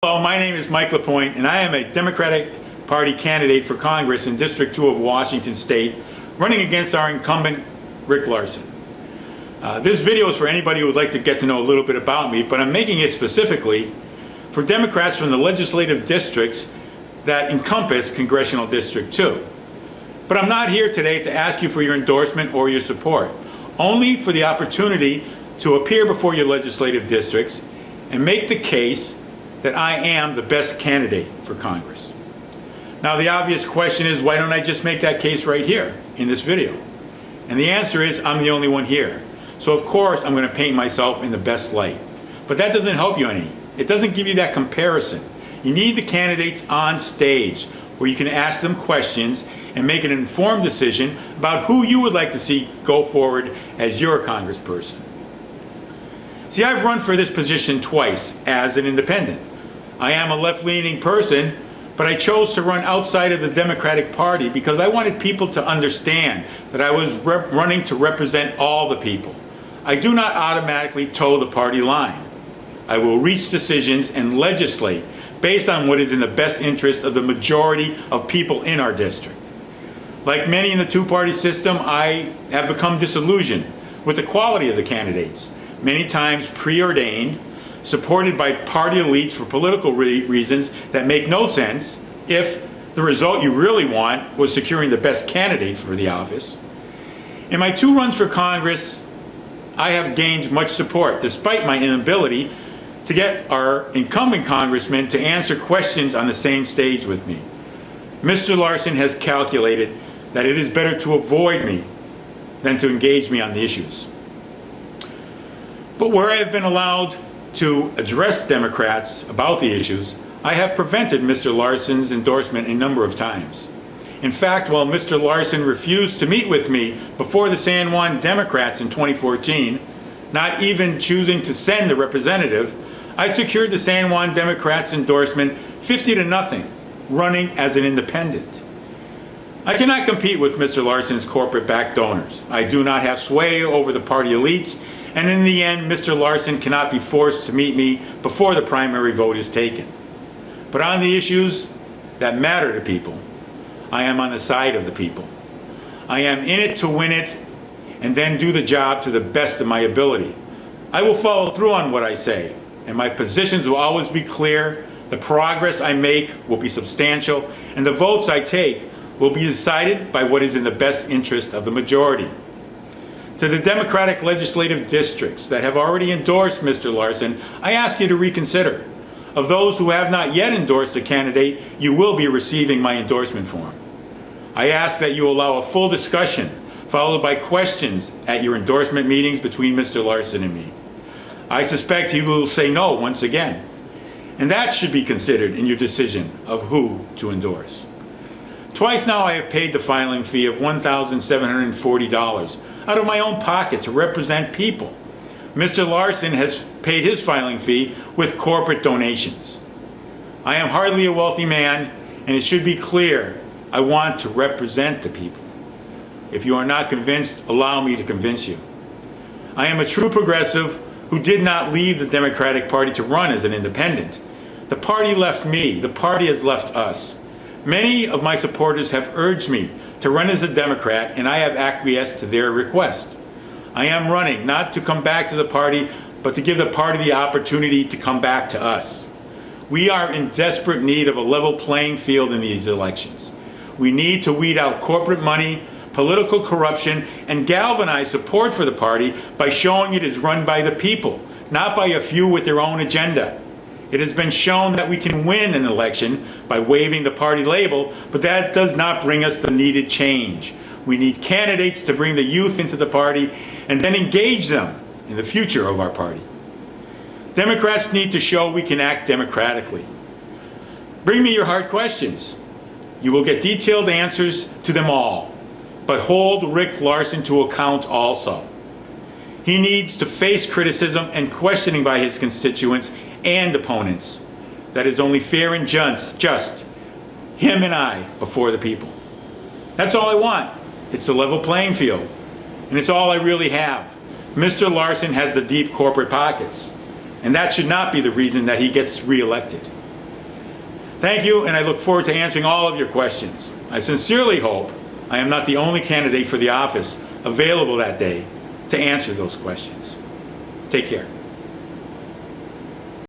Hello, my name is Mike LaPointe, and I am a Democratic Party candidate for Congress in District 2 of Washington State, running against our incumbent, Rick Larsen. This video is for anybody who would like to get to know a little bit about me, but I'm making it specifically for Democrats from the legislative districts that encompass Congressional District 2. But I'm not here today to ask you for your endorsement or your support, only for the opportunity to appear before your legislative districts and make the case that I am the best candidate for Congress. Now, the obvious question is, why don't I just make that case right here in this video? And the answer is, I'm the only one here. So of course I'm going to paint myself in the best light. But that doesn't help you any. It doesn't give you that comparison. You need the candidates on stage where you can ask them questions and make an informed decision about who you would like to see go forward as your congressperson. See, I've run for this position twice as an independent. I am a left-leaning person, but I chose to run outside of the Democratic Party because I wanted people to understand that I was running to represent all the people. I do not automatically toe the party line. I will reach decisions and legislate based on what is in the best interest of the majority of people in our district. Like many in the two-party system, I have become disillusioned with the quality of the candidates, many times preordained, supported by party elites for political reasons that make no sense if the result you really want was securing the best candidate for the office. In my two runs for Congress, I have gained much support despite my inability to get our incumbent congressman to answer questions on the same stage with me. Mr. Larsen has calculated that it is better to avoid me than to engage me on the issues. But where I have been allowed to address Democrats about the issues, I have prevented Mr. Larsen's endorsement a number of times. In fact, while Mr. Larsen refused to meet with me before the San Juan Democrats in 2014, not even choosing to send a representative, I secured the San Juan Democrats' endorsement 50-0, running as an independent. I cannot compete with Mr. Larsen's corporate-backed donors. I do not have sway over the party elites, and in the end, Mr. Larsen cannot be forced to meet me before the primary vote is taken. But on the issues that matter to people, I am on the side of the people. I am in it to win it and then do the job to the best of my ability. I will follow through on what I say, and my positions will always be clear, the progress I make will be substantial, and the votes I take will be decided by what is in the best interest of the majority. To the Democratic legislative districts that have already endorsed Mr. Larsen, I ask you to reconsider. Of those who have not yet endorsed a candidate, you will be receiving my endorsement form. I ask that you allow a full discussion, followed by questions at your endorsement meetings between Mr. Larsen and me. I suspect he will say no once again, and that should be considered in your decision of who to endorse. Twice now I have paid the filing fee of $1,740 out of my own pocket to represent people. Mr. Larsen has paid his filing fee with corporate donations. I am hardly a wealthy man, and it should be clear I want to represent the people. If you are not convinced, allow me to convince you. I am a true progressive who did not leave the Democratic Party to run as an independent. The party left me. The party has left us. Many of my supporters have urged me to run as a Democrat, and I have acquiesced to their request. I am running not to come back to the party, but to give the party the opportunity to come back to us. We are in desperate need of a level playing field in these elections. We need to weed out corporate money, political corruption, and galvanize support for the party by showing it is run by the people, not by a few with their own agenda. It has been shown that we can win an election by waving the party label, but that does not bring us the needed change. We need candidates to bring the youth into the party and then engage them in the future of our party. Democrats need to show we can act democratically. Bring me your hard questions. You will get detailed answers to them all, but hold Rick Larsen to account also. He needs to face criticism and questioning by his constituents and opponents. That is only fair and just, him and I before the people. That's all I want. It's a level playing field, and it's all I really have. Mr. Larsen has the deep corporate pockets, and that should not be the reason that he gets reelected. Thank you, and I look forward to answering all of your questions. I sincerely hope I am not the only candidate for the office available that day to answer those questions. Take care.